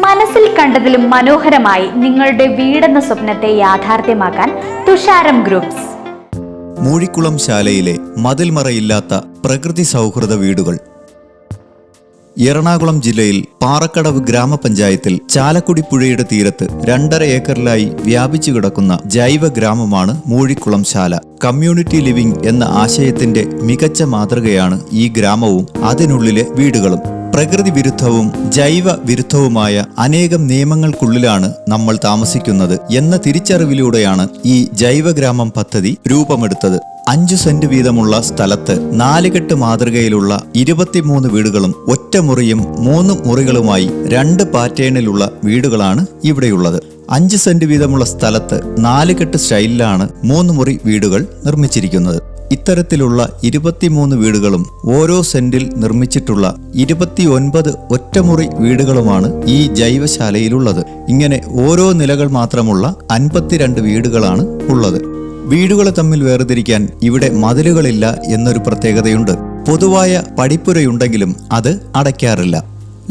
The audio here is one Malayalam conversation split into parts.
മനസ്സിൽ കണ്ടതിലും മനോഹരമായി നിങ്ങളുടെ വീടെന്ന സ്വപ്നത്തെ യാഥാർത്ഥ്യമാക്കാൻ തുഷാരം ഗ്രൂപ്പ്സ്. മൂഴിക്കുളം ശാലയിലെ മതിൽമറയില്ലാത്ത പ്രകൃതി സൗഹൃദ വീടുകൾ. എറണാകുളം ജില്ലയിൽ പാറക്കടവ് ഗ്രാമപഞ്ചായത്തിൽ ചാലക്കുടി പുഴയുടെ തീരത്ത് 2.5 ഏക്കറിലായി വ്യാപിച്ചു കിടക്കുന്ന ജൈവ ഗ്രാമമാണ് മൂഴിക്കുളം ശാല. കമ്മ്യൂണിറ്റി ലിവിംഗ് എന്ന ആശയത്തിന്റെ മികച്ച മാതൃകയാണ് ഈ ഗ്രാമവും അതിനുള്ളിലെ വീടുകളും. പ്രകൃതി വിരുദ്ധവും ജൈവ വിരുദ്ധവുമായ അനേകം നിയമങ്ങൾക്കുള്ളിലാണ് നമ്മൾ താമസിക്കുന്നത് എന്ന തിരിച്ചറിവിലൂടെയാണ് ഈ ജൈവഗ്രാമം പദ്ധതി രൂപമെടുത്തത്. 5 സെന്റ് വീതമുള്ള സ്ഥലത്ത് 4 കെട്ട് മാതൃകയിലുള്ള 23 വീടുകളും ഒറ്റമുറിയും 3 മുറികളുമായി 2 പാറ്റേണിലുള്ള വീടുകളാണ് ഇവിടെയുള്ളത്. 5 സെന്റ് വീതമുള്ള സ്ഥലത്ത് 4 കെട്ട് സ്റ്റൈലിലാണ് 3 മുറി വീടുകൾ നിർമ്മിച്ചിരിക്കുന്നത്. ഇത്തരത്തിലുള്ള 23 വീടുകളും ഓരോ സെന്റിൽ നിർമ്മിച്ചിട്ടുള്ള 29 ഒറ്റമുറി വീടുകളുമാണ് ഈ ജൈവശാലയിലുള്ളത്. ഇങ്ങനെ ഓരോ നിലകൾ മാത്രമുള്ള 52 വീടുകളാണ് ഉള്ളത്. വീടുകളെ തമ്മിൽ വേർതിരിക്കാൻ ഇവിടെ മതിലുകളില്ല എന്നൊരു പ്രത്യേകതയുണ്ട്. പൊതുവായ പടിപ്പുരയുണ്ടെങ്കിലും അത് അടയ്ക്കാറില്ല.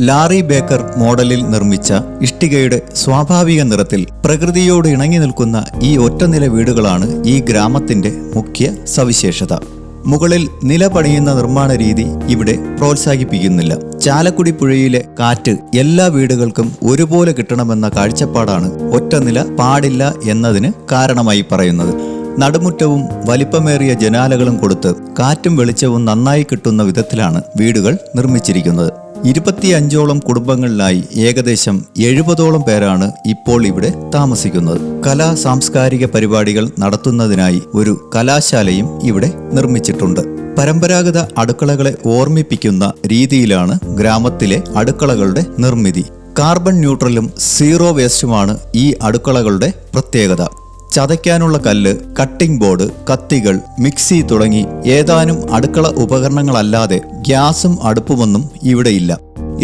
ലാറി ബേക്കർ മോഡലിൽ നിർമ്മിച്ച ഇഷ്ടികയുടെ സ്വാഭാവിക നിറത്തിൽ പ്രകൃതിയോട് ഇണങ്ങി നിൽക്കുന്ന ഈ ഒറ്റനില വീടുകളാണ് ഈ ഗ്രാമത്തിന്റെ മുഖ്യ സവിശേഷത. മുകളിൽ നില പണിയുന്ന നിർമ്മാണ രീതി ഇവിടെ പ്രോത്സാഹിപ്പിക്കുന്നില്ല. ചാലക്കുടി പുഴയിലെ കാറ്റ് എല്ലാ വീടുകൾക്കും ഒരുപോലെ കിട്ടണമെന്ന കാഴ്ചപ്പാടാണ് ഒറ്റനില പാടില്ല എന്നതിന് കാരണമായി പറയുന്നത്. നടുമുറ്റവും വലിപ്പമേറിയ ജനാലകളും കൊടുത്ത് കാറ്റും വെളിച്ചവും നന്നായി കിട്ടുന്ന വിധത്തിലാണ് വീടുകൾ നിർമ്മിച്ചിരിക്കുന്നത്. 25ഓളം കുടുംബങ്ങളിലായി ഏകദേശം 70ഓളം പേരാണ് ഇപ്പോൾ ഇവിടെ താമസിക്കുന്നത്. കലാ സാംസ്കാരിക പരിപാടികൾ നടത്തുന്നതിനായി ഒരു കലാശാലയും ഇവിടെ നിർമ്മിച്ചിട്ടുണ്ട്. പരമ്പരാഗത അടുക്കളകളെ ഓർമ്മിപ്പിക്കുന്ന രീതിയിലാണ് ഗ്രാമത്തിലെ അടുക്കളകളുടെ നിർമ്മിതി. കാർബൺ ന്യൂട്രലും സീറോ വേസ്റ്റുമാണ് ഈ അടുക്കളകളുടെ പ്രത്യേകത. ചതയ്ക്കാനുള്ള കല്ല്, കട്ടിംഗ് ബോർഡ്, കത്തികൾ, മിക്സി തുടങ്ങി ഏതാനും അടുക്കള ഉപകരണങ്ങളല്ലാതെ ഗ്യാസും അടുപ്പുമൊന്നും ഇവിടെയില്ല.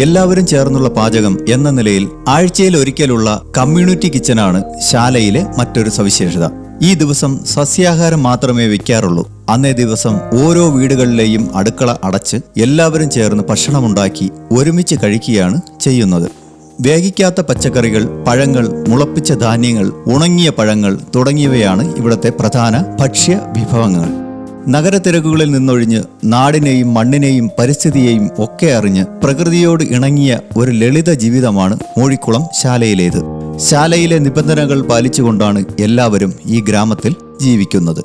എല്ലാവരും ചേർന്നുള്ള പാചകം എന്ന നിലയിൽ ആഴ്ചയിൽ ഒരിക്കലുള്ള കമ്മ്യൂണിറ്റി കിച്ചനാണ് ശാലയിലെ മറ്റൊരു സവിശേഷത. ഈ ദിവസം സസ്യാഹാരം മാത്രമേ വയ്ക്കാറുള്ളൂ. അന്നേ ദിവസം ഓരോ വീടുകളിലെയും അടുക്കള അടച്ച് എല്ലാവരും ചേർന്ന് ഭക്ഷണമുണ്ടാക്കി ഒരുമിച്ച് കഴിക്കുകയാണ് ചെയ്യുന്നത്. വേഗിക്കാത്ത പച്ചക്കറികൾ, പഴങ്ങൾ, മുളപ്പിച്ച ധാന്യങ്ങൾ, ഉണങ്ങിയ പഴങ്ങൾ തുടങ്ങിയവയാണ് ഇവിടുത്തെ പ്രധാന ഭക്ഷ്യ വിഭവങ്ങൾ. നഗരത്തിരക്കുകളിൽ നിന്നൊഴിഞ്ഞ് നാടിനെയും മണ്ണിനെയും പരിസ്ഥിതിയെയും ഒക്കെ അറിഞ്ഞ് പ്രകൃതിയോട് ഇണങ്ങിയ ഒരു ലളിത ജീവിതമാണ് മൂഴിക്കുളം ശാലയിലേത്. ശാലയിലെ നിബന്ധനകൾ പാലിച്ചുകൊണ്ടാണ് എല്ലാവരും ഈ ഗ്രാമത്തിൽ ജീവിക്കുന്നത്.